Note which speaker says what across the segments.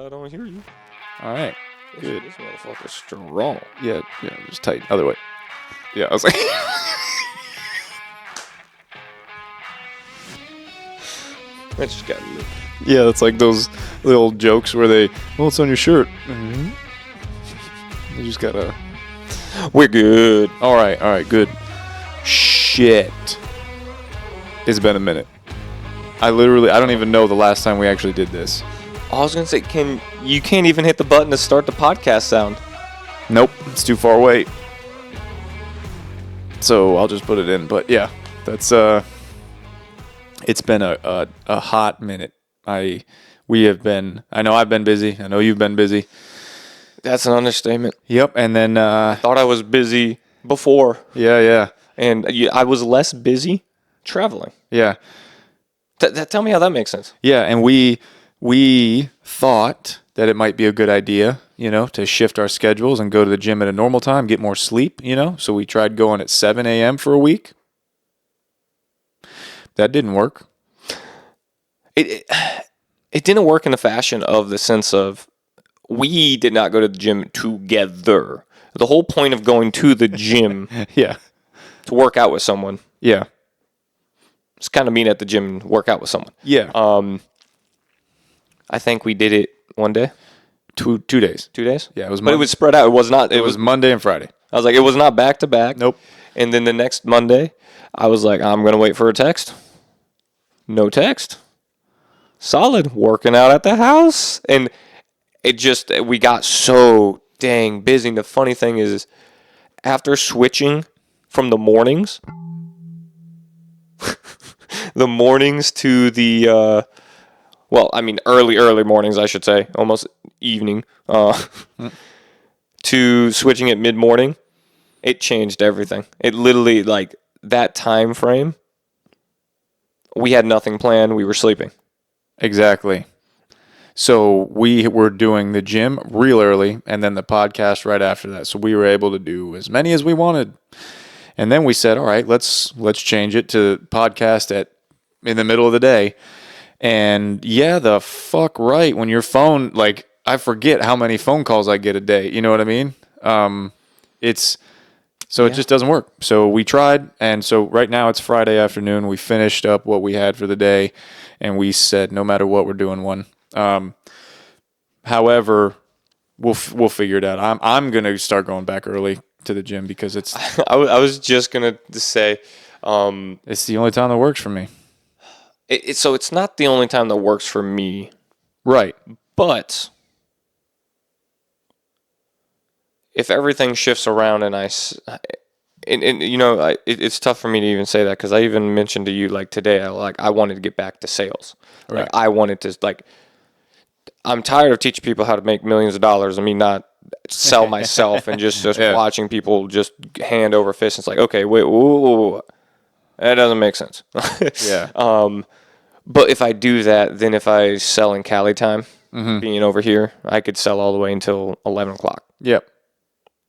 Speaker 1: I don't hear you.
Speaker 2: All right. Good.
Speaker 1: This motherfucker's strong.
Speaker 2: Yeah, just tight. Other way. Yeah, I was like...
Speaker 1: I just got lit.
Speaker 2: Yeah, that's like those little jokes where they, well, it's on your shirt.
Speaker 1: Mm-hmm.
Speaker 2: You just gotta...
Speaker 1: We're good.
Speaker 2: All right, good. Shit. It's been a minute. I don't even know the last time we actually did this.
Speaker 1: I was gonna say, you can't even hit the button to start the podcast sound.
Speaker 2: Nope, it's too far away. So I'll just put it in. But yeah, that's it's been a hot minute. I know I've been busy. I know you've been busy.
Speaker 1: That's an understatement.
Speaker 2: Yep, and then
Speaker 1: Thought I was busy before.
Speaker 2: Yeah.
Speaker 1: And I was less busy traveling.
Speaker 2: Yeah.
Speaker 1: Tell me how that makes sense.
Speaker 2: Yeah, and we thought that it might be a good idea, to shift our schedules and go to the gym at a normal time, get more sleep, So we tried going at 7 a.m. for a week. That didn't work.
Speaker 1: It didn't work in the fashion of the sense of we did not go to the gym together. The whole point of going to the gym
Speaker 2: Yeah.
Speaker 1: to work out with someone.
Speaker 2: Yeah.
Speaker 1: It's kind of meet at the gym and work out with someone.
Speaker 2: Yeah.
Speaker 1: I think we did it one day.
Speaker 2: 2 days.
Speaker 1: 2 days?
Speaker 2: Yeah, it was
Speaker 1: But it was spread out. It was not.
Speaker 2: It was Monday and Friday.
Speaker 1: I was like, it was not back to back.
Speaker 2: Nope.
Speaker 1: And then the next Monday, I was like, I'm going to wait for a text. No text. Solid. Working out at the house. And we got so dang busy. And the funny thing is, after switching from the mornings to the, early mornings, I should say, almost evening, to switching at mid-morning, it changed everything. It literally, like, that time frame, we had nothing planned. We were sleeping.
Speaker 2: Exactly. So we were doing the gym real early and then the podcast right after that. So we were able to do as many as we wanted. And then we said, all right, let's change it to podcast in the middle of the day. And yeah, the fuck right. When your phone, like, I forget how many phone calls I get a day. You know what I mean? It just doesn't work. So we tried. And so right now it's Friday afternoon. We finished up what we had for the day. And we said, no matter what, we're doing one. However, we'll figure it out. I'm going to start going back early to the gym because it's...
Speaker 1: I was just going to say...
Speaker 2: it's the only time that works for me.
Speaker 1: So it's not the only time that works for me.
Speaker 2: Right.
Speaker 1: But if everything shifts around it's tough for me to even say that because I even mentioned to you, like, today, I wanted to get back to sales.
Speaker 2: Right.
Speaker 1: Like, I wanted to, like, I'm tired of teaching people how to make millions of dollars. I mean, not sell myself and just
Speaker 2: Yeah.
Speaker 1: watching people just hand over fist. It's like, okay, wait, whoa, that doesn't make sense.
Speaker 2: Yeah.
Speaker 1: But if I do that, then if I sell in Cali time, being over here, I could sell all the way until 11 o'clock.
Speaker 2: Yep.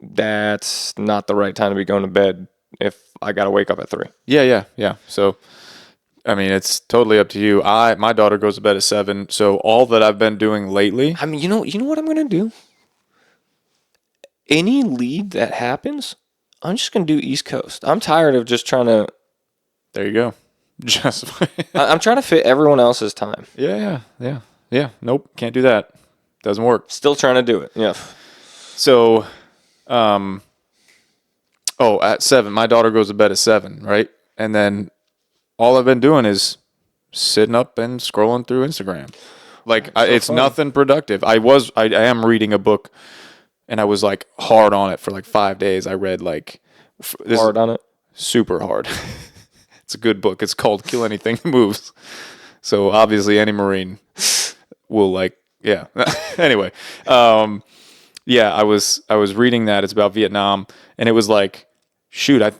Speaker 1: That's not the right time to be going to bed if I got to wake up at 3.
Speaker 2: Yeah. So, I mean, it's totally up to you. My daughter goes to bed at 7. So all that I've been doing lately.
Speaker 1: I mean, you know what I'm going to do? Any lead that happens, I'm just going to do East Coast. I'm tired of just trying to...
Speaker 2: There you go. Just...
Speaker 1: I'm trying to fit everyone else's time.
Speaker 2: Yeah. Nope. Can't do that. Doesn't work.
Speaker 1: Still trying to do it. Yeah.
Speaker 2: So, at 7, my daughter goes to bed at 7, right? And then all I've been doing is sitting up and scrolling through Instagram. Like, it's nothing productive. I am reading a book, and I was, like, hard on it for, like, 5 days. I read, like...
Speaker 1: Hard on it?
Speaker 2: Super hard. It's a good book. It's called Kill Anything That Moves. So, obviously, any Marine will, like... Yeah. Anyway. Yeah, I was reading that. It's about Vietnam, and it was like, shoot,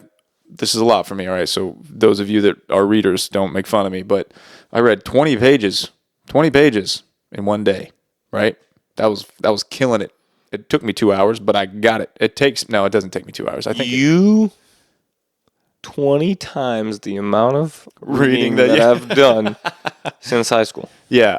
Speaker 2: this is a lot for me, all right? So those of you that are readers, don't make fun of me, but I read 20 pages in one day, right? That was killing it. It took me 2 hours, but I got it. It doesn't take me 2 hours. I think
Speaker 1: 20 times the amount of reading
Speaker 2: that
Speaker 1: I've done Since high school.
Speaker 2: Yeah,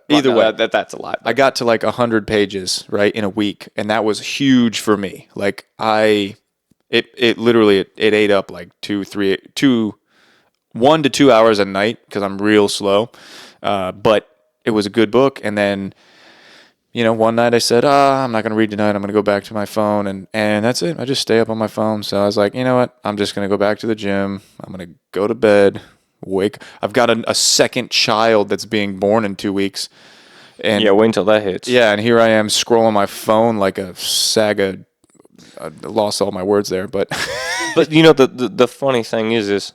Speaker 2: either
Speaker 1: No,
Speaker 2: way,
Speaker 1: that's a lot.
Speaker 2: I got to like 100 pages right in a week, and that was huge for me. Like it literally it ate up like 1 to 2 hours a night because I'm real slow. But it was a good book, and then one night I said, I'm not going to read tonight. I'm going to go back to my phone, and that's it. I just stay up on my phone. So I was like, you know what? I'm just going to go back to the gym. I'm going to go to bed. I've got a second child that's being born in 2 weeks. And
Speaker 1: Yeah, wait until that hits.
Speaker 2: yeah, and here I am scrolling my phone like a saga. I lost all my words there, but
Speaker 1: But the funny thing is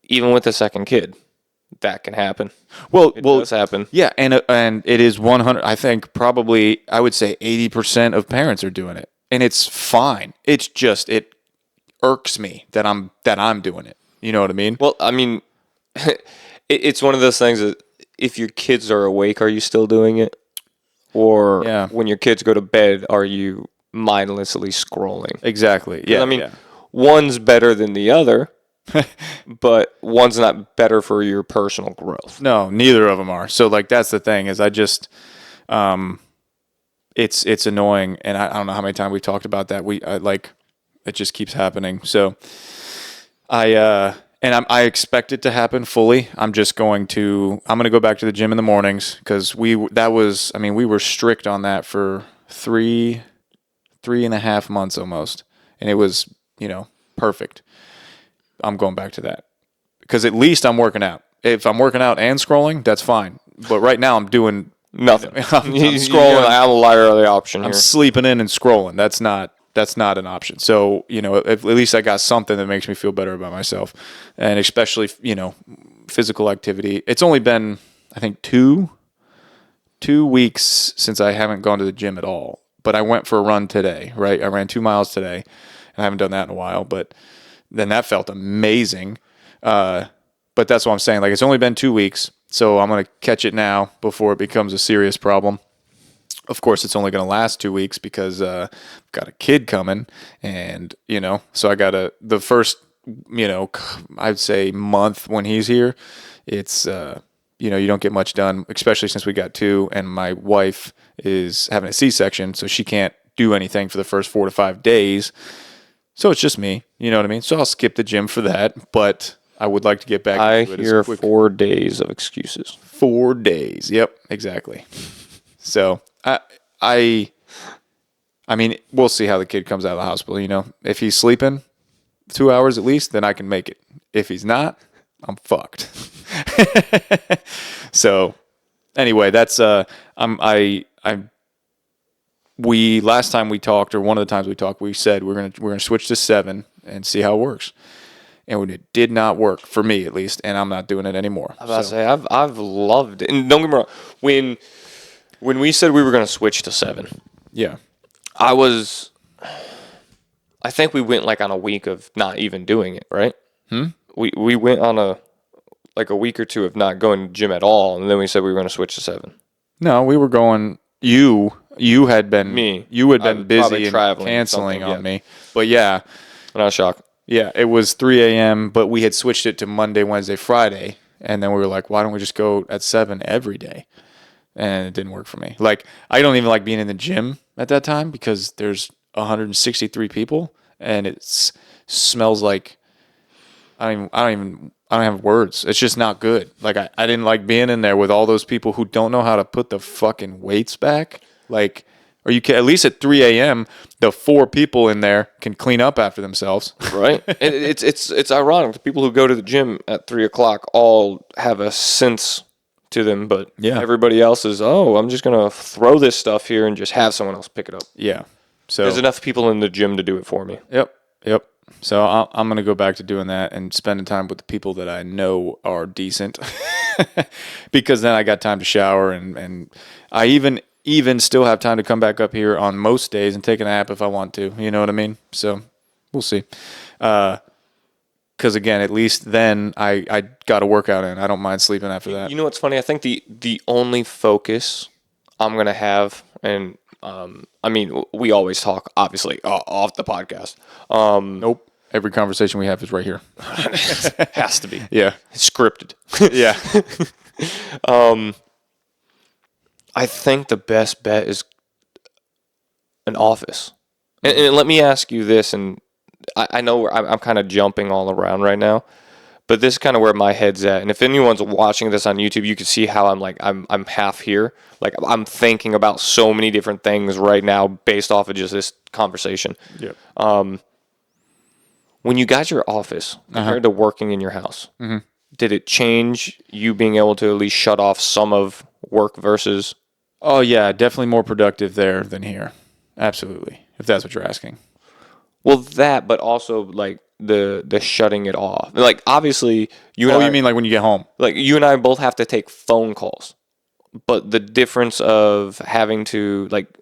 Speaker 1: even with a second kid, that can happen. It does happen.
Speaker 2: yeah, and it is 100. I think probably I would say 80% of parents are doing it, and it's fine. It's just it irks me that I'm doing it. You know what I mean?
Speaker 1: Well, I mean, it's one of those things that if your kids are awake, are you still doing it? Or
Speaker 2: Yeah.
Speaker 1: when your kids go to bed, are you mindlessly scrolling?
Speaker 2: Exactly. Yeah.
Speaker 1: I mean,
Speaker 2: yeah.
Speaker 1: one's better than the other, but one's not better for your personal growth.
Speaker 2: No, neither of them are. So like that's the thing is I just it's annoying, and I don't know how many times we talked about that. It just keeps happening. So I expect it to happen fully. I'm going to go back to the gym in the mornings because we were strict on that for three and a half months almost, and it was perfect. I'm going back to that because at least I'm working out. If I'm working out and scrolling, that's fine. But right now I'm doing
Speaker 1: Nothing.
Speaker 2: I'm
Speaker 1: Scrolling. I'm a liar of the option here.
Speaker 2: I'm sleeping in and scrolling. That's not an option. So, at least I got something that makes me feel better about myself. And especially, physical activity. It's only been, I think, two weeks since I haven't gone to the gym at all. But I went for a run today, right? I ran 2 miles today. And I haven't done that in a while, but then that felt amazing. But that's what I'm saying. Like, it's only been 2 weeks. So I'm going to catch it now before it becomes a serious problem. Of course, it's only going to last 2 weeks because I've got a kid coming, and so I got the first I'd say month when he's here. It's you don't get much done, especially since we got two, and my wife is having a C-section, so she can't do anything for the first 4 to 5 days. So it's just me, you know what I mean? So I'll skip the gym for that, but I would like to get back
Speaker 1: I
Speaker 2: into it
Speaker 1: hear
Speaker 2: as quick.
Speaker 1: 4 days of excuses.
Speaker 2: 4 days. Yep, exactly. So I mean, we'll see how the kid comes out of the hospital. If he's sleeping 2 hours at least, then I can make it. If he's not, I'm fucked. So anyway, that's we last time we talked, or one of the times we talked, we said we're gonna switch to 7 and see how it works. And when it did not work for me, at least, and I'm not doing it anymore.
Speaker 1: I was about to say I've loved it. And don't get me wrong, when we said we were going to switch to 7,
Speaker 2: Yeah.
Speaker 1: I think we went like on a week of not even doing it, right? We went on a week or two of not going to the gym at all, and then we said we were going to switch to 7.
Speaker 2: No, we were going. You had been
Speaker 1: Me.
Speaker 2: You had
Speaker 1: I
Speaker 2: been
Speaker 1: was
Speaker 2: busy
Speaker 1: probably
Speaker 2: and
Speaker 1: traveling or
Speaker 2: canceling
Speaker 1: something,
Speaker 2: on
Speaker 1: yeah.
Speaker 2: me. But yeah,
Speaker 1: And I was shocked.
Speaker 2: yeah, it was 3 a.m. But we had switched it to Monday, Wednesday, Friday, and then we were like, why don't we just go at 7 every day? And it didn't work for me. Like, I don't even like being in the gym at that time because there's 163 people, and it smells like I don't have words. It's just not good. Like, I didn't like being in there with all those people who don't know how to put the fucking weights back. Like, or you can, at least at 3 a.m., the 4 people in there can clean up after themselves.
Speaker 1: Right? And it's ironic. The people who go to the gym at 3 o'clock all have a sense to them, but
Speaker 2: Yeah.
Speaker 1: everybody else is, I'm just going to throw this stuff here and just have someone else pick it up.
Speaker 2: Yeah. So
Speaker 1: There's enough people in the gym to do it for me.
Speaker 2: Yep. So I'm going to go back to doing that and spending time with the people that I know are decent, because then I got time to shower, and I even still have time to come back up here on most days and take a nap if I want to. You know what I mean? So we'll see. Because again, at least then I got a workout in. I don't mind sleeping after that.
Speaker 1: You know what's funny? I think the only focus I'm going to have, and I mean, we always talk, obviously, off the podcast.
Speaker 2: Nope. Every conversation we have is right here.
Speaker 1: Has to be.
Speaker 2: Yeah.
Speaker 1: It's scripted.
Speaker 2: Yeah.
Speaker 1: I think the best bet is an office. And let me ask you this, and I know I'm kind of jumping all around right now, but this is kind of where my head's at. And if anyone's watching this on YouTube, you can see how I'm half here. Like I'm thinking about so many different things right now based off of just this conversation.
Speaker 2: Yep.
Speaker 1: When you got your office compared to working in your house, did it change you being able to at least shut off some of work versus?
Speaker 2: Oh, yeah, definitely more productive there than here. Absolutely, if that's what you're asking.
Speaker 1: Well, that, but also like the shutting it off. Like obviously, you and
Speaker 2: Oh,
Speaker 1: I,
Speaker 2: you mean like when you get home?
Speaker 1: like you and I both have to take phone calls, but the difference of having to like,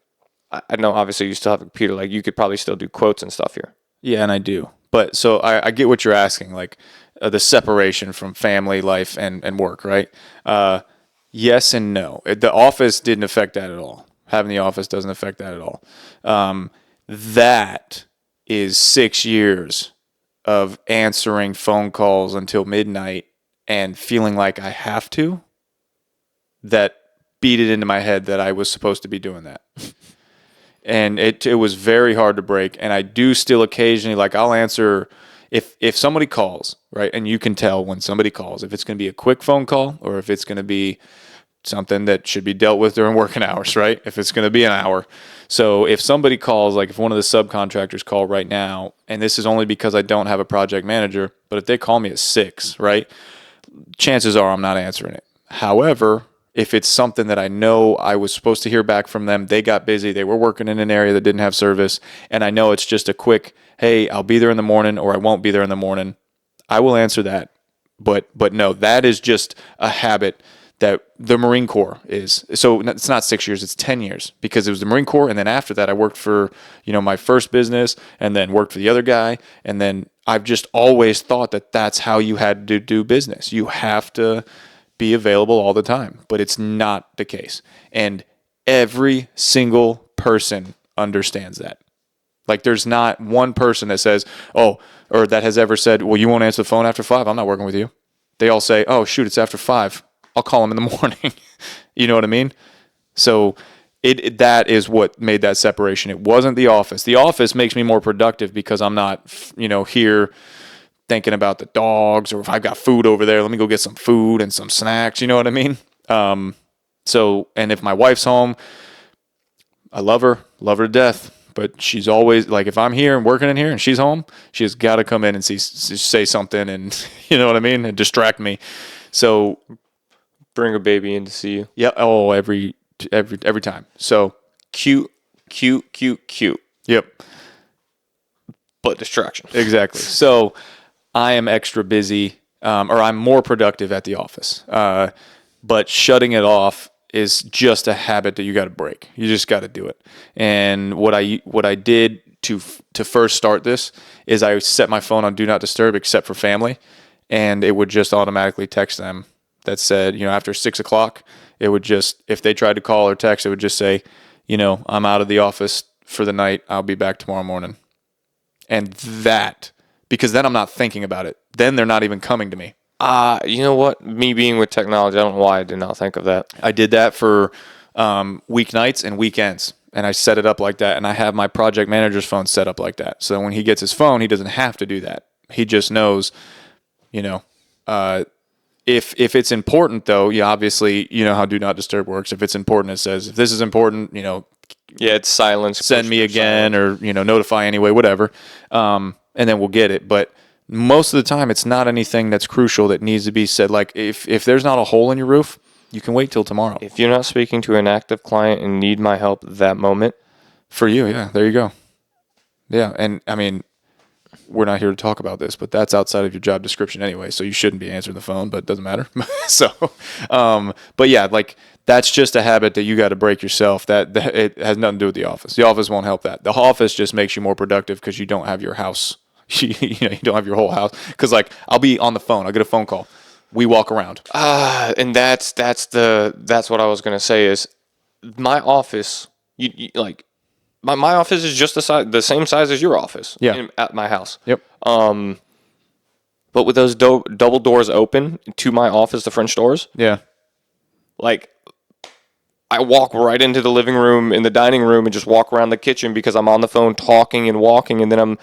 Speaker 1: I know obviously you still have a computer. Like you could probably still do quotes and stuff here.
Speaker 2: Yeah, and I do. But so I get what you're asking, like the separation from family life and work, right? Yes and no. The office didn't affect that at all. Having the office doesn't affect that at all. That is 6 years of answering phone calls until midnight and feeling like I have to. That beat it into my head that I was supposed to be doing that. And it was very hard to break. And I do still occasionally, like I'll answer if somebody calls, right? And you can tell when somebody calls, if it's going to be a quick phone call or if it's going to be something that should be dealt with during working hours, right? If it's going to be an hour. So if somebody calls, like if one of the subcontractors call right now, and this is only because I don't have a project manager, but if they call me at 6, right? Chances are I'm not answering it. However, if it's something that I know I was supposed to hear back from them, they got busy, they were working in an area that didn't have service, and I know it's just a quick, hey, I'll be there in the morning or I won't be there in the morning, I will answer that. But no, that is just a habit that the Marine Corps is. So it's not 6 years, it's 10 years because it was the Marine Corps. And then after that, I worked for, my first business and then worked for the other guy. And then I've just always thought that that's how you had to do business. You have to be available all the time, but it's not the case. And every single person understands that. Like there's not one person that says, oh, or that has ever said, well, you won't answer the phone after 5. I'm not working with you. They all say, oh, shoot, it's after 5. I'll call him in the morning. You know what I mean? So that is what made that separation. It wasn't the office. The office makes me more productive because I'm not, here thinking about the dogs or if I've got food over there, let me go get some food and some snacks. You know what I mean? And if my wife's home, I love her to death. But she's always like, if I'm here and working in here and she's home, she has got to come in and say something and you know what I mean, and distract me. So
Speaker 1: bring a baby in to see you.
Speaker 2: Yeah. Oh, every time. So
Speaker 1: cute.
Speaker 2: Yep.
Speaker 1: But distraction.
Speaker 2: Exactly. So I am extra busy, or I'm more productive at the office. But shutting it off is just a habit that you got to break. You just got to do it. And what I did to first start this is I set my phone on do not disturb except for family, and it would just automatically text them that said, after 6 o'clock, it would just, if they tried to call or text, it would just say, I'm out of the office for the night. I'll be back tomorrow morning. And that, because then I'm not thinking about it. Then they're not even coming to me.
Speaker 1: You know what? Me being with technology, I don't know why I did not think of that.
Speaker 2: I did that for weeknights and weekends, and I set it up like that. And I have my project manager's phone set up like that. So when he gets his phone, he doesn't have to do that. He just knows, if it's important, though, obviously, how Do Not Disturb works. If it's important, it says, if this is important,
Speaker 1: yeah, it's silence.
Speaker 2: Send me again silent. Or, notify anyway, whatever. And then we'll get it. But most of the time, it's not anything that's crucial that needs to be said. Like if there's not a hole in your roof, you can wait till tomorrow.
Speaker 1: If you're not speaking to an active client and need my help that moment.
Speaker 2: For you, yeah, there you go. Yeah, and I mean, we're not here to talk about this, but that's outside of your job description anyway, so you shouldn't be answering the phone, but it doesn't matter. But yeah, like that's just a habit that you got to break yourself. That it has nothing to do with the office. The office won't help that. The office just makes you more productive because you don't have your house. You don't have your whole house. Because like I'll be on the phone, I'll get a phone call. We walk around.
Speaker 1: And that's what I was gonna say is my office. My office is just the same size as your office.
Speaker 2: Yeah.
Speaker 1: At my house.
Speaker 2: Yep.
Speaker 1: But with those double doors open to my office, the French doors,
Speaker 2: Yeah.
Speaker 1: like I walk right into the living room in the dining room and just walk around the kitchen because I'm on the phone talking and walking, and then I'm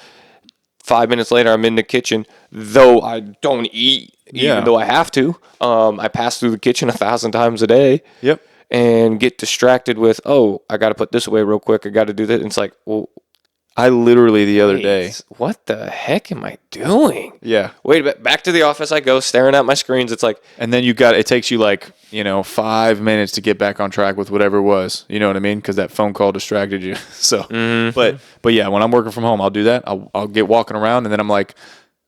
Speaker 1: 5 minutes later I'm in the kitchen. Though I don't eat, even
Speaker 2: Yeah.
Speaker 1: though I have to. I pass through the kitchen 1,000 times a day.
Speaker 2: Yep.
Speaker 1: And get distracted with, oh, I got to put this away real quick. I got to do that. And it's like, well,
Speaker 2: I literally the other
Speaker 1: wait,
Speaker 2: day.
Speaker 1: what the heck am I doing?
Speaker 2: Yeah.
Speaker 1: Wait, back to the office I go, staring at my screens. It's like,
Speaker 2: And then it takes you like, 5 minutes to get back on track with whatever it was. You know what I mean? Because that phone call distracted you. So, but yeah, when I'm working from home, I'll do that. I'll get walking around, and then I'm like,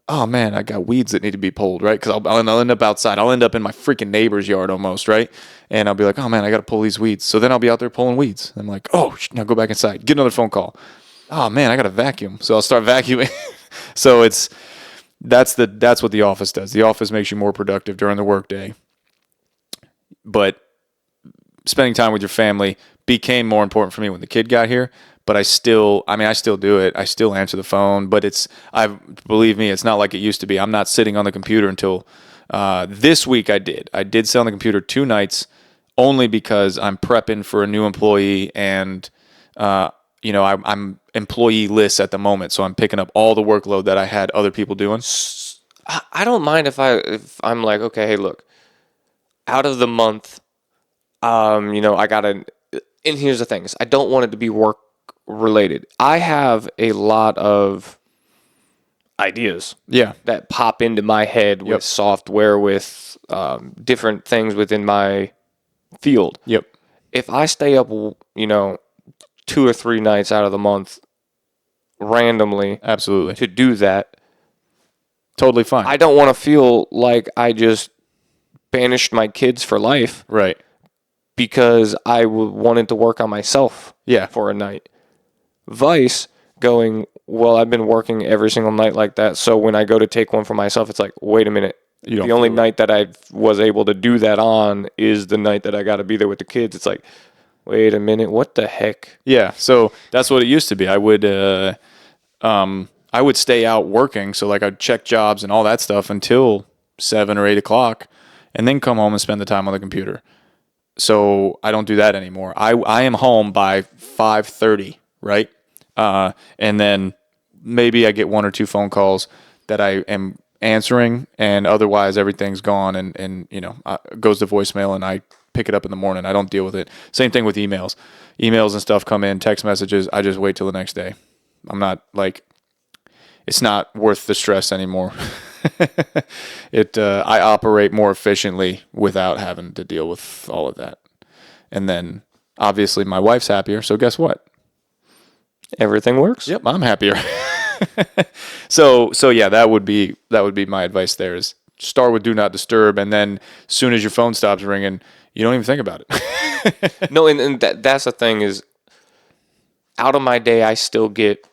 Speaker 2: oh man, I got weeds that need to be pulled, right? Because I'll end up outside. I'll end up in my freaking neighbor's yard almost, right? And I'll be like, oh man, I got to pull these weeds. So then I'll be out there pulling weeds. I'm like, oh, now go back inside. Get another phone call. Oh man, I got to vacuum. So I'll start vacuuming. So that's what the office does. The office makes you more productive during the workday. But spending time with your family became more important for me when the kid got here. But I still do it. I still answer the phone, but believe me, it's not like it used to be. I'm not sitting on the computer until this week. I did sit on the computer 2 nights only because I'm prepping for a new employee, and I'm employee list at the moment, so I'm picking up all the workload that I had other people doing.
Speaker 1: I don't mind if I'm like, okay, hey, look, out of the month, I gotta. And here's the thing: is I don't want it to be work related. I have a lot of ideas, that pop into my head with software, with different things within my field.
Speaker 2: Yep.
Speaker 1: If I stay up, 2 or 3 nights out of the month randomly,
Speaker 2: Absolutely,
Speaker 1: to do that,
Speaker 2: totally fine.
Speaker 1: I don't want to feel like I just banished my kids for life,
Speaker 2: right?
Speaker 1: Because I wanted to work on myself, for a night. Vice going, well, I've been working every single night like that, so when I go to take one for myself, it's like, wait a minute. The only night that I was able to do that on is the night that I got to be there with the kids. It's like, wait a minute, what the heck?
Speaker 2: Yeah, so that's what it used to be. I would stay out working, so like I'd check jobs and all that stuff until 7 or 8 o'clock, and then come home and spend the time on the computer. So I don't do that anymore. I am home by 5:30, right? And then maybe I get 1 or 2 phone calls that I am answering, and otherwise everything's gone and goes to voicemail, and I pick it up in the morning. I don't deal with it. Same thing with emails. Emails and stuff come in, text messages, I just wait till the next day. I'm not like, it's not worth the stress anymore. I operate more efficiently without having to deal with all of that. And then obviously my wife's happier, so guess what?
Speaker 1: Everything works.
Speaker 2: Yep, I'm happier. So yeah, that would be my advice there, is start with do not disturb, and then as soon as your phone stops ringing, you don't even think about it.
Speaker 1: No, and that's the thing is, out of my day, I still get,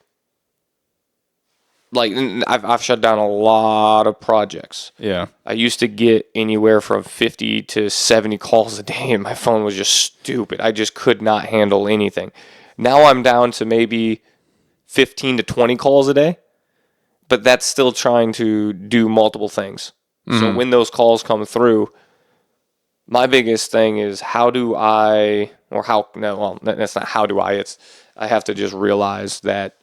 Speaker 1: like, I've shut down a lot of projects.
Speaker 2: Yeah.
Speaker 1: I used to get anywhere from 50 to 70 calls a day, and my phone was just stupid. I just could not handle anything. Now I'm down to maybe 15 to 20 calls a day, but that's still trying to do multiple things. Mm-hmm. So when those calls come through, my biggest thing is that's not how do I, it's, I have to just realize that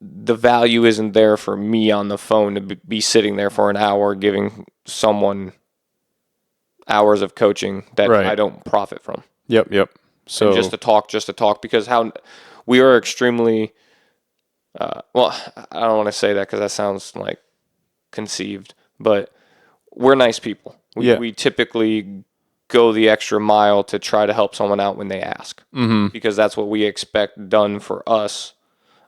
Speaker 1: the value isn't there for me on the phone to be sitting there for an hour giving someone hours of coaching that I don't profit from.
Speaker 2: Yep. So
Speaker 1: and just to talk, because we are extremely, I don't want to say that because that sounds like conceived, but we're nice people. We typically go the extra mile to try to help someone out when they ask, because that's what we expect done for us.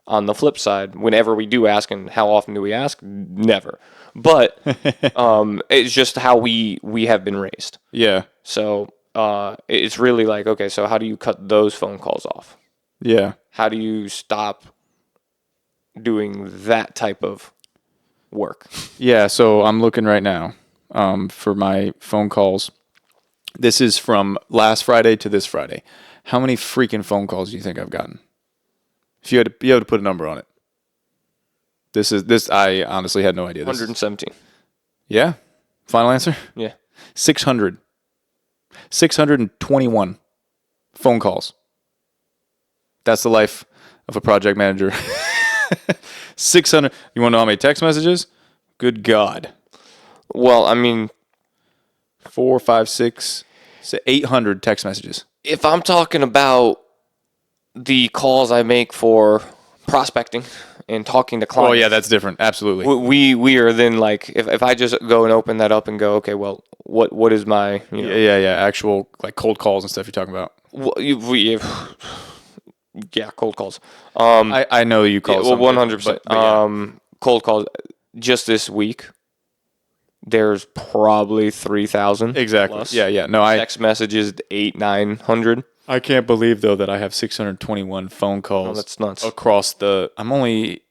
Speaker 1: On the flip side, whenever we do ask, and how often do we ask? Never. But it's just how we have been raised.
Speaker 2: Yeah.
Speaker 1: So it's really like, okay, so how do you cut those phone calls off?
Speaker 2: Yeah.
Speaker 1: How do you stop doing that type of work?
Speaker 2: Yeah, so I'm looking right now for my phone calls. This is from last Friday to this Friday. How many freaking phone calls do you think I've gotten? If you had to put a number on it. This. I honestly had no idea.
Speaker 1: 117.
Speaker 2: Yeah. Final answer?
Speaker 1: Yeah.
Speaker 2: 600. 621 phone calls. That's the life of a project manager. 600. You want to know how many text messages? Good God.
Speaker 1: Well, I mean,
Speaker 2: 4, 5, 6, 800 text messages.
Speaker 1: if I'm talking about the calls I make for prospecting and talking to clients.
Speaker 2: Oh, yeah, that's different. Absolutely.
Speaker 1: We are then like, if I just go and open that up and go, okay, well, what is my,
Speaker 2: Yeah. Actual like cold calls and stuff you're talking about.
Speaker 1: Yeah, cold calls.
Speaker 2: I know you call it
Speaker 1: 100%.
Speaker 2: yeah.
Speaker 1: Cold calls. Just this week, there's probably 3,000.
Speaker 2: Exactly.
Speaker 1: Plus.
Speaker 2: Yeah. No,
Speaker 1: Text messages 800-900.
Speaker 2: I can't believe though that I have 621 phone calls.
Speaker 1: Oh, that's nuts.
Speaker 2: Across I'm only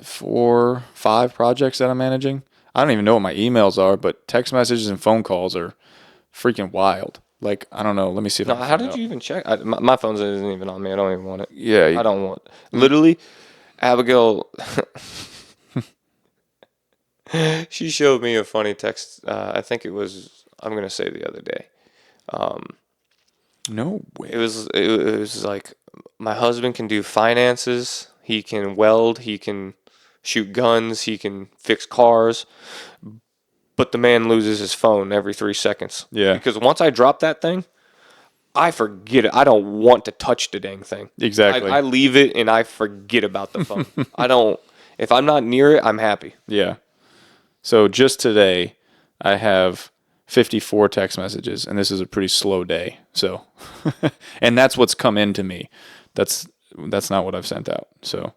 Speaker 2: 4, 5 projects that I'm managing. I don't even know what my emails are, but text messages and phone calls are freaking wild. Like, I don't know. Let me see if
Speaker 1: How did you even check? My phone isn't even on me. I don't even want it.
Speaker 2: Yeah.
Speaker 1: I don't want it. Literally, Abigail, she showed me a funny text. I think it was, I'm going to say the other day.
Speaker 2: No way.
Speaker 1: It was like, my husband can do finances. He can weld. He can shoot guns. He can fix cars. But the man loses his phone every 3 seconds.
Speaker 2: Yeah.
Speaker 1: Because once I drop that thing, I forget it. I don't want to touch the dang thing.
Speaker 2: Exactly.
Speaker 1: I leave it and I forget about the phone. I don't. If I'm not near it, I'm happy.
Speaker 2: Yeah. So just today, I have 54 text messages, and this is a pretty slow day. So, and that's what's come into me. That's not what I've sent out. So,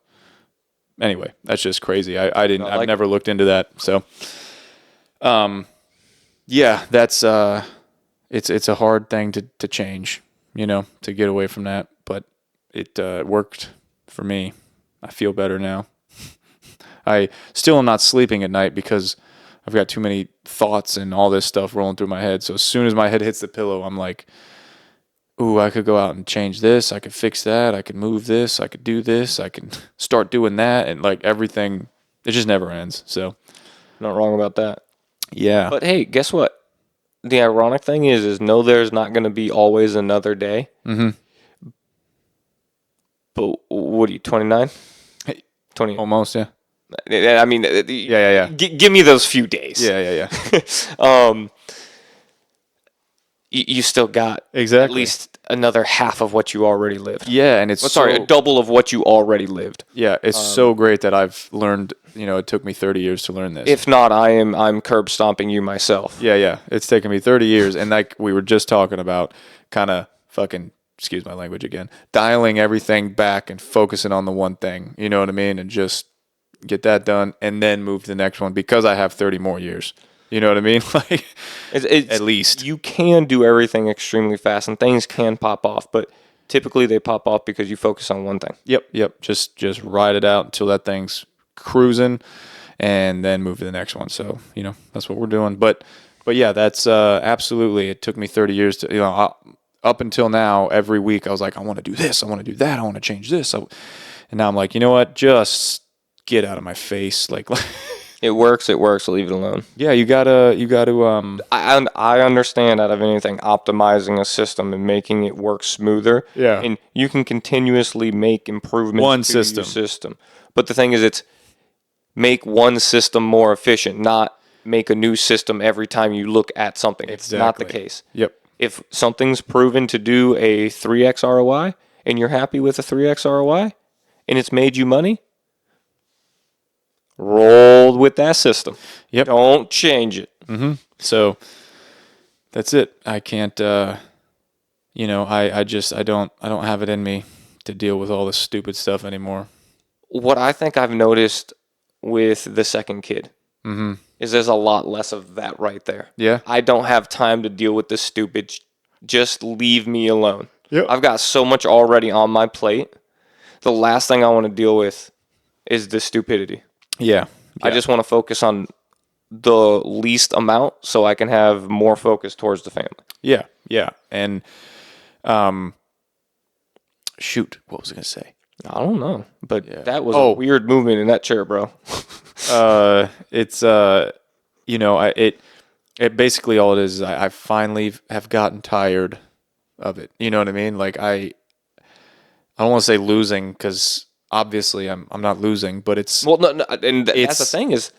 Speaker 2: anyway, that's just crazy. I've never looked into that. So, yeah, that's it's a hard thing to change, to get away from that. But it worked for me. I feel better now. I still am not sleeping at night because I've got too many thoughts and all this stuff rolling through my head. So as soon as my head hits the pillow, I'm like, ooh, I could go out and change this. I could fix that. I could move this. I could do this. I can start doing that. And like everything, it just never ends. So
Speaker 1: Not wrong about that.
Speaker 2: yeah.
Speaker 1: But hey, guess what? The ironic thing is no, there's not going to be always another day.
Speaker 2: Mm-hmm.
Speaker 1: But what are you, 29? 20.
Speaker 2: Almost, yeah.
Speaker 1: I mean,
Speaker 2: Yeah.
Speaker 1: Give me those few days.
Speaker 2: Yeah.
Speaker 1: You still got
Speaker 2: Exactly.
Speaker 1: at least another half of what you already lived.
Speaker 2: Yeah, and it's
Speaker 1: a double of what you already lived.
Speaker 2: Yeah, it's so great that I've learned. It took me 30 years to learn this.
Speaker 1: If not, I'm curb stomping you myself.
Speaker 2: Yeah. It's taken me 30 years, and like we were just talking about, kind of fucking, excuse my language again, dialing everything back and focusing on the one thing. You know what I mean? And just get that done, and then move to the next one because I have 30 more years. You know what I mean? Like,
Speaker 1: it's,
Speaker 2: at least
Speaker 1: you can do everything extremely fast, and things can pop off, but typically they pop off because you focus on one thing.
Speaker 2: Yep. Just ride it out until that thing's cruising, and then move to the next one. So that's what we're doing. But yeah, that's absolutely. It took me 30 years to up until now. Every week I was like, I want to do this, I want to do that, I want to change this. And now I'm like, you know what? Just get out of my face, like.
Speaker 1: It works. Leave it alone.
Speaker 2: Yeah, you gotta.
Speaker 1: I understand out of anything optimizing a system and making it work smoother.
Speaker 2: Yeah.
Speaker 1: And you can continuously make improvements
Speaker 2: One
Speaker 1: to
Speaker 2: system.
Speaker 1: your system. But the thing is, it's make one system more efficient, not make a new system every time you look at something. It's not the case.
Speaker 2: Yep.
Speaker 1: If something's proven to do a 3x ROI and you're happy with a 3x ROI and it's made you money, roll with that system.
Speaker 2: Yep.
Speaker 1: Don't change it.
Speaker 2: Mm-hmm. So that's it. I can't. I don't have it in me to deal with all this stupid stuff anymore.
Speaker 1: What I think I've noticed with the second kid is there's a lot less of that right there.
Speaker 2: Yeah.
Speaker 1: I don't have time to deal with this stupid. Just leave me alone.
Speaker 2: Yep.
Speaker 1: I've got so much already on my plate. The last thing I want to deal with is the stupidity.
Speaker 2: Yeah.
Speaker 1: I just want to focus on the least amount so I can have more focus towards the family.
Speaker 2: Yeah. And, shoot, what was I going to say?
Speaker 1: I don't know, but
Speaker 2: Yeah.
Speaker 1: that was a
Speaker 2: Oh.
Speaker 1: weird movement in that chair, bro.
Speaker 2: It's you know, it basically all it is I finally have gotten tired of it. You know what I mean? Like I don't want to say losing because obviously I'm not losing, but
Speaker 1: Well, no, and that's the
Speaker 2: it's
Speaker 1: thing is,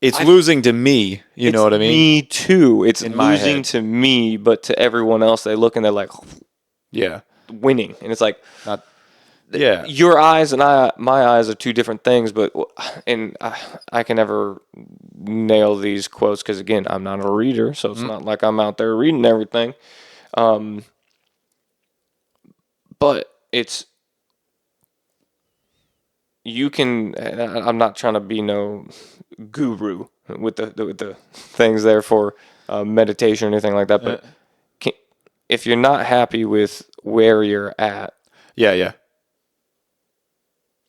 Speaker 2: it's
Speaker 1: I
Speaker 2: losing to me. You know
Speaker 1: it's
Speaker 2: what I mean?
Speaker 1: me too. It's
Speaker 2: In my
Speaker 1: losing
Speaker 2: head.
Speaker 1: to me, but to everyone else, they look and they're like
Speaker 2: Yeah.
Speaker 1: winning, and it's like
Speaker 2: Not. Yeah.
Speaker 1: your eyes and my eyes are two different things. But and I can never nail these quotes because again, I'm not a reader, so it's not like I'm out there reading everything. Um, but it's you can. I'm not trying to be no guru with the things there for meditation or anything like that,
Speaker 2: Uh,
Speaker 1: but can, if you're not happy with where you're at,
Speaker 2: yeah. Yeah.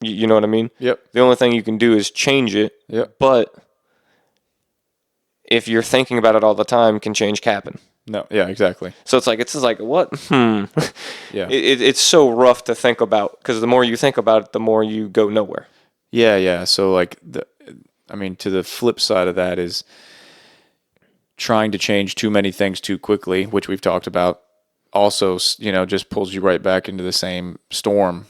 Speaker 1: you know what I mean?
Speaker 2: Yep.
Speaker 1: The only thing you can do is change it,
Speaker 2: Yep.
Speaker 1: but if you're thinking about it all the time, can change happen.
Speaker 2: No. Yeah. Exactly.
Speaker 1: So it's just like, what?
Speaker 2: Yeah.
Speaker 1: It's so rough to think about because the more you think about it, the more you go nowhere.
Speaker 2: Yeah. Yeah. So like I mean, to the flip side of that is trying to change too many things too quickly, which we've talked about. Also, just pulls you right back into the same storm.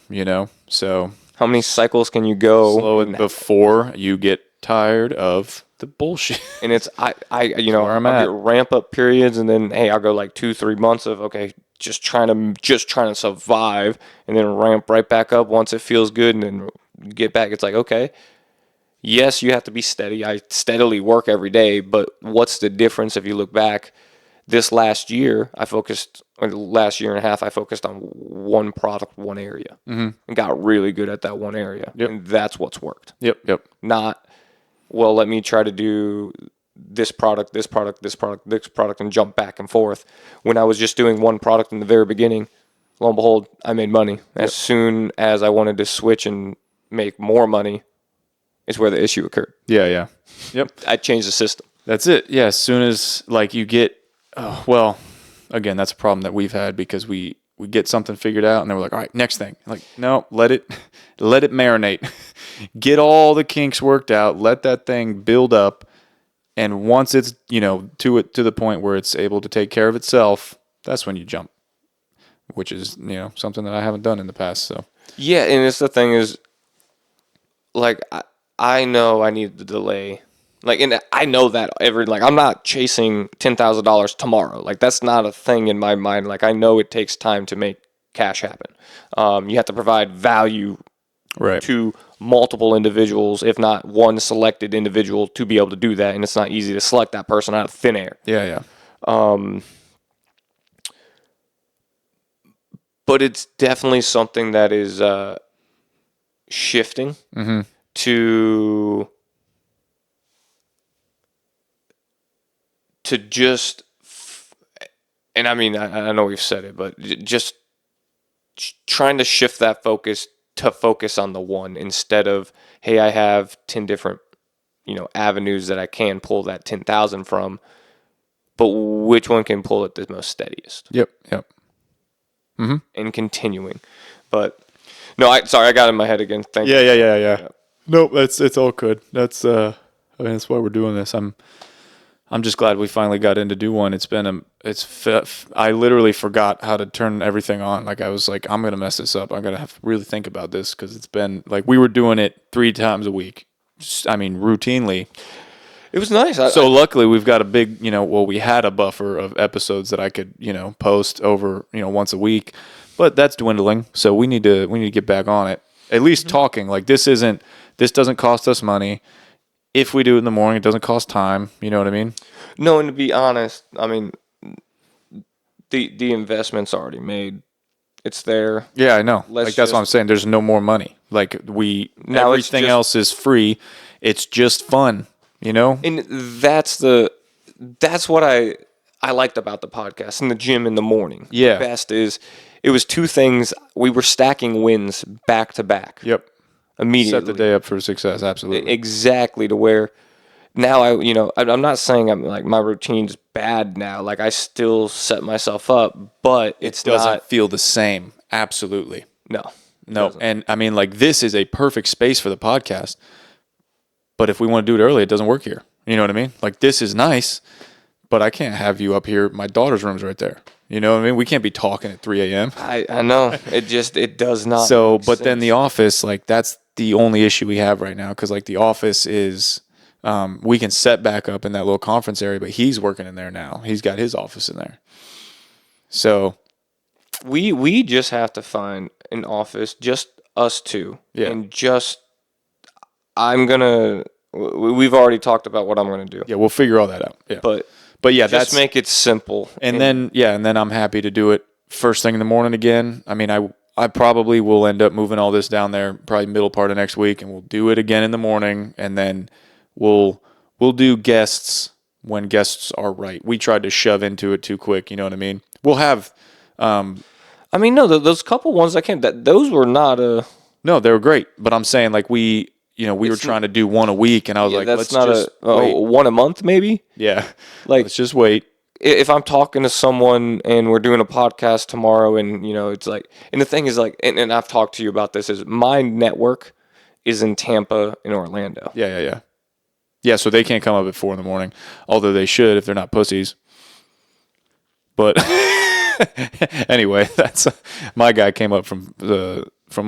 Speaker 2: So
Speaker 1: How many cycles can you go?
Speaker 2: slow it before you get tired of the bullshit.
Speaker 1: And it's
Speaker 2: where I'm
Speaker 1: I'll
Speaker 2: at.
Speaker 1: get ramp up periods, and then hey, I'll go like 2-3 months of okay, just trying to survive, and then ramp right back up once it feels good, and then get back. It's like okay, yes, you have to be steady. I steadily work every day, but what's the difference if you look back? This last year, or the last year and a half, I focused on one product, one area, and got really good at that one area,
Speaker 2: Yep.
Speaker 1: and that's what's worked.
Speaker 2: Yep. Yep.
Speaker 1: Not well, let me try to do this product, this product, this product, this product, and jump back and forth. When I was just doing one product in the very beginning, lo and behold, I made money. As soon as I wanted to switch and make more money, is where the issue occurred.
Speaker 2: Yeah. Yeah. Yep.
Speaker 1: I changed the system.
Speaker 2: That's it. Yeah. As soon as like you get, well, again, that's a problem that we've had because we get something figured out and then we're like, all right, next thing. Like, no, let it marinate. Get all the kinks worked out. Let that thing build up. And once it's, to the point where it's able to take care of itself, that's when you jump, which is, something that I haven't done in the past. So,
Speaker 1: Yeah, and it's the thing is, like, I know I need the delay. Like, and I know that I'm not chasing $10,000 tomorrow. Like, that's not a thing in my mind. Like, I know it takes time to make cash happen. You have to provide value
Speaker 2: right.
Speaker 1: to multiple individuals, if not one selected individual, to be able to do that. And it's not easy to select that person out of thin air.
Speaker 2: Yeah. Yeah.
Speaker 1: But it's definitely something that is shifting to just, and I mean, I know we've said it, but just trying to shift that focus to focus on the one instead of, hey, I have 10 different, avenues that I can pull that 10,000 from, but which one can pull it the most steadiest?
Speaker 2: Yep. Yep.
Speaker 1: And continuing. But no, sorry, I got in my head again. Thank you.
Speaker 2: Yeah. Nope, it's all good. That's that's why we're doing this. I'm just glad we finally got in to do one. I literally forgot how to turn everything on. Like I was like, I'm gonna mess this up. I'm gonna have to really think about this because it's been like we were doing it 3 times a week. I mean, routinely.
Speaker 1: It was nice.
Speaker 2: So luckily we've got a big, we had a buffer of episodes that I could, post over, once a week, but that's dwindling. So we need to get back on it. At least talking like this doesn't cost us money. If we do it in the morning, it doesn't cost time. You know what I mean?
Speaker 1: No, and to be honest, I mean, the investment's already made. It's there.
Speaker 2: Yeah, I know.
Speaker 1: Let's
Speaker 2: That's what I'm saying. There's no more money. Like
Speaker 1: Now it's
Speaker 2: everything
Speaker 1: just-
Speaker 2: else is free. It's just fun,
Speaker 1: And that's what I liked about the podcast in the gym in the morning.
Speaker 2: Yeah.
Speaker 1: The best is it was 2 things. We were stacking wins back to back.
Speaker 2: Yep.
Speaker 1: Immediately.
Speaker 2: Set the day up for success. Absolutely.
Speaker 1: Exactly, to where now I'm not saying I'm like my routine's bad now. Like I still set myself up, but it
Speaker 2: doesn't
Speaker 1: not.
Speaker 2: feel the same. Absolutely.
Speaker 1: No,
Speaker 2: No.
Speaker 1: doesn't.
Speaker 2: And I mean, like, this is a perfect space for the podcast. But if we want to do it early, it doesn't work here. You know what I mean? Like, this is nice, but I can't have you up here. My daughter's room's right there. You know what I mean? We can't be talking at 3 a.m.
Speaker 1: I know. It does not.
Speaker 2: So,
Speaker 1: make
Speaker 2: but then
Speaker 1: sense.
Speaker 2: the office, like, that's the only issue we have right now. Because, like, the office is, we can set back up in that little conference area, but he's working in there now. He's got his office in there. So,
Speaker 1: we just have to find an office, just us two,
Speaker 2: Yeah.
Speaker 1: and just we've already talked about what I'm gonna do,
Speaker 2: yeah, we'll figure all that out. Yeah.
Speaker 1: but
Speaker 2: yeah,
Speaker 1: just
Speaker 2: that's,
Speaker 1: make it simple.
Speaker 2: and then I'm happy to do it first thing in the morning again. I mean, I probably will end up moving all this down there probably middle part of next week, and we'll do it again in the morning, and then we'll do guests when guests are right. We tried to shove into it too quick, you know what I mean? We'll have
Speaker 1: I mean, no, those couple ones I can't. Those were not
Speaker 2: no, they were great, but I'm saying like we were trying to do one a week, and I was like,
Speaker 1: that's
Speaker 2: let's
Speaker 1: not
Speaker 2: just wait.
Speaker 1: one a month maybe.
Speaker 2: Yeah,
Speaker 1: Like,
Speaker 2: let's just wait.
Speaker 1: if I'm talking to someone and we're doing a podcast tomorrow, and it's like, and the thing is like, and I've talked to you about this, is my network is in Tampa and Orlando.
Speaker 2: Yeah, so they can't come up at 4 a.m, although they should if they're not pussies. But anyway, that's my guy came up from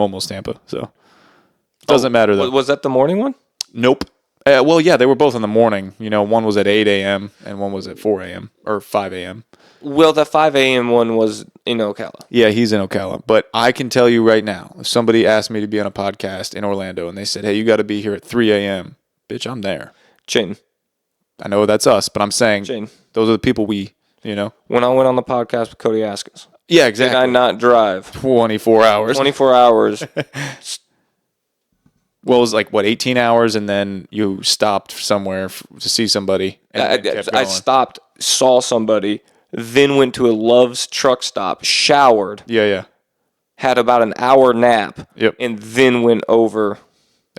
Speaker 2: almost Tampa, so doesn't matter though.
Speaker 1: Was that the morning one?
Speaker 2: Nope. Well, yeah, they were both in the morning. One was at 8 a.m. and one was at 4 a.m. or 5 a.m.
Speaker 1: Well, the 5 a.m. one was in Ocala.
Speaker 2: Yeah, he's in Ocala. But I can tell you right now, if somebody asked me to be on a podcast in Orlando and they said, hey, you got to be here at 3 a.m., bitch, I'm there.
Speaker 1: Chaitin.
Speaker 2: I know that's us, but I'm saying
Speaker 1: Chaitin.
Speaker 2: those are the people we.
Speaker 1: When I went on the podcast with Cody Askins.
Speaker 2: Yeah, exactly.
Speaker 1: Did I not drive
Speaker 2: 24 hours?
Speaker 1: 24 hours.
Speaker 2: Well, it was like, 18 hours, and then you stopped somewhere to see somebody. And kept
Speaker 1: I
Speaker 2: going.
Speaker 1: stopped, saw somebody, then went to a Love's truck stop, showered,
Speaker 2: Yeah.
Speaker 1: had about an hour nap,
Speaker 2: Yep.
Speaker 1: and then went over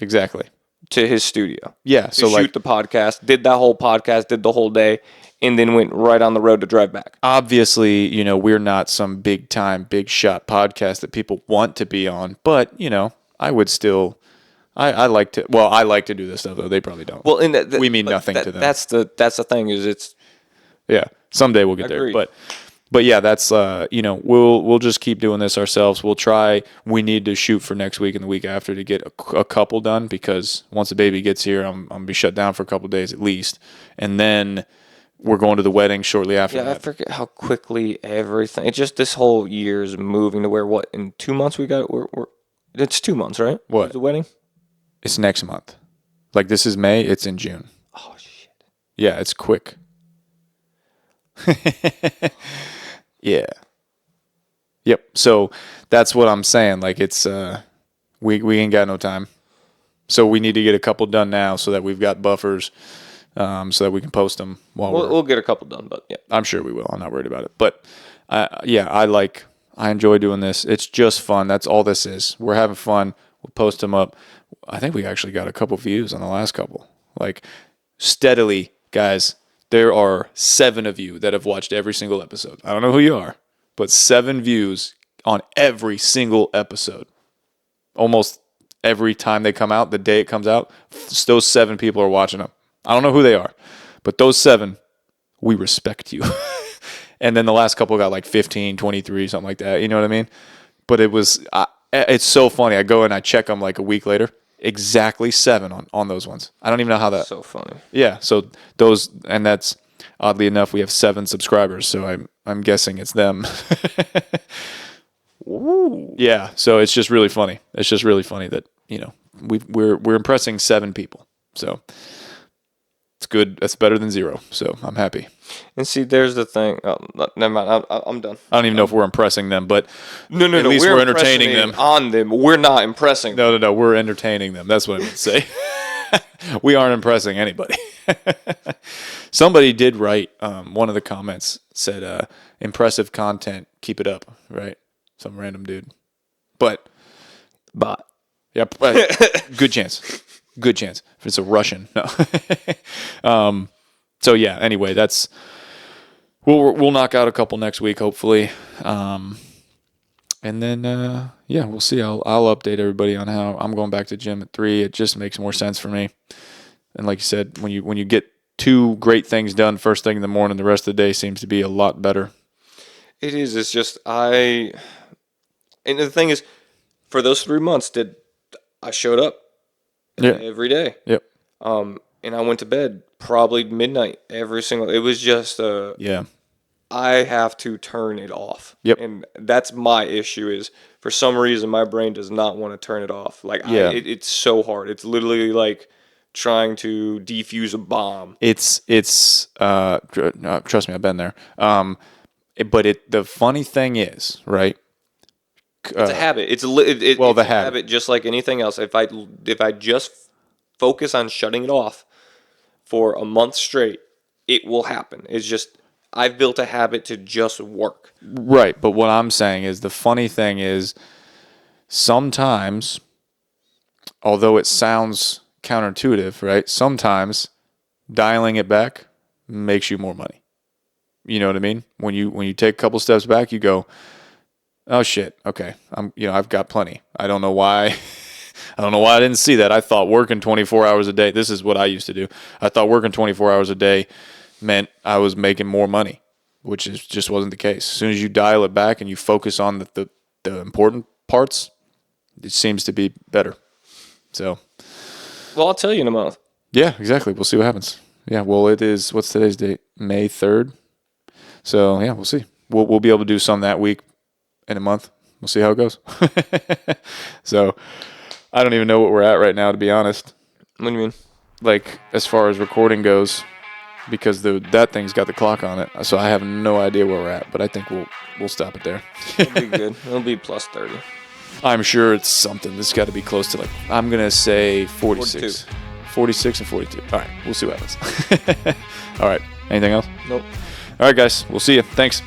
Speaker 2: Exactly.
Speaker 1: to his studio.
Speaker 2: Yeah,
Speaker 1: To
Speaker 2: so
Speaker 1: shoot the podcast, did that whole podcast, did the whole day, and then went right on the road to drive back.
Speaker 2: obviously, we're not some big time, big shot podcast that people want to be on, but, I would still, I like to do this stuff, though. They probably don't.
Speaker 1: Well, and
Speaker 2: we mean nothing to them.
Speaker 1: That's the thing, is it's
Speaker 2: Yeah, someday we'll get
Speaker 1: Agreed.
Speaker 2: there. But yeah, that's we'll just keep doing this ourselves. We'll try. We need to shoot for next week and the week after to get a couple done, because once the baby gets here, I'm gonna be shut down for a couple of days at least, and then we're going to the wedding shortly after
Speaker 1: I
Speaker 2: that.
Speaker 1: forget how quickly everything. It's just this whole year is moving to where in 2 months we got it's 2 months, right?
Speaker 2: What?
Speaker 1: The wedding?
Speaker 2: It's next month. Like, this is May. It's in June.
Speaker 1: Oh shit.
Speaker 2: Yeah, it's quick. Yeah. Yep. So that's what I'm saying. Like, it's we ain't got no time. So we need to get a couple done now so that we've got buffers, so that we can post them while
Speaker 1: We'll get a couple done, but yeah.
Speaker 2: I'm sure we will. I'm not worried about it. But yeah, I enjoy doing this. It's just fun. That's all this is. We're having fun. We'll post them up. I think we actually got a couple views on the last couple. Like, steadily, guys, there are 7 of you that have watched every single episode. I don't know who you are, but 7 views on every single episode. Almost every time they come out, the day it comes out, those 7 people are watching them. I don't know who they are, but those 7, we respect you. And then the last couple got like 15, 23, something like that. You know what I mean? But it's so funny. I go and I check them like a week later. Exactly 7 on those ones. I don't even know how that.
Speaker 1: So funny.
Speaker 2: Yeah. So those, and that's oddly enough, we have 7 subscribers. So I'm guessing it's them.
Speaker 1: Ooh.
Speaker 2: Yeah. So it's just really funny. It's just really funny that we're impressing 7 people. So it's good. That's better than 0. So I'm happy.
Speaker 1: And see, there's the thing. Oh, never mind. I'm done.
Speaker 2: I don't even know if we're impressing them, but
Speaker 1: No.
Speaker 2: at least we're entertaining them.
Speaker 1: On them. We're not impressing them.
Speaker 2: No. We're entertaining them. That's what I meant to say. We aren't impressing anybody. Somebody did write, one of the comments said, impressive content, keep it up, right? Some random dude. But, yeah, good chance. Good chance. If it's a Russian. No. So yeah, anyway, we'll knock out a couple next week, hopefully. And And then, yeah, we'll see. I'll update everybody on how I'm going back to gym at 3. It just makes more sense for me. And like you said, when you get 2 great things done first thing in the morning, the rest of the day seems to be a lot better.
Speaker 1: It is. It's just and the thing is, for those 3 months, I showed up every day.
Speaker 2: Yep.
Speaker 1: And I went to bed probably midnight every single. It was just
Speaker 2: Yeah.
Speaker 1: I have to turn it off.
Speaker 2: Yep.
Speaker 1: And that's my issue is for some reason my brain does not want to turn it off. Like
Speaker 2: Yeah.
Speaker 1: it's so hard. It's literally like trying to defuse a bomb.
Speaker 2: It's trust me, I've been there. But the funny thing is, right?
Speaker 1: It's a habit. It's
Speaker 2: the
Speaker 1: a habit just like anything else. If I just focus on shutting it off for a month straight, it will happen. It's just I've built a habit to just work.
Speaker 2: Right, but what I'm saying is the funny thing is sometimes, although it sounds counterintuitive, right? Sometimes dialing it back makes you more money. You know what I mean? When you take a couple steps back, you go, "Oh shit, okay. I've got plenty. I don't know why I don't know why I didn't see that. I thought working 24 hours a day, this is what I used to do. I thought working 24 hours a day meant I was making more money, which just wasn't the case. As soon as you dial it back and you focus on the important parts, it seems to be better. So,
Speaker 1: well, I'll tell you in a month.
Speaker 2: Yeah, exactly. We'll see what happens. Yeah, well, it is, what's today's date? May 3rd. So, yeah, we'll see. We'll be able to do some that week in a month. We'll see how it goes. So, I don't even know what we're at right now, to be honest.
Speaker 1: What do you mean?
Speaker 2: Like, as far as recording goes, because that thing's got the clock on it. So I have no idea where we're at, but I think we'll stop it there.
Speaker 1: It'll be good. It'll be plus 30.
Speaker 2: I'm sure it's something. This got to be close to, like, I'm going to say 46.
Speaker 1: 42.
Speaker 2: 46 and 42. All right, we'll see what happens. All right, anything else?
Speaker 1: Nope.
Speaker 2: All right, guys, we'll see you. Thanks.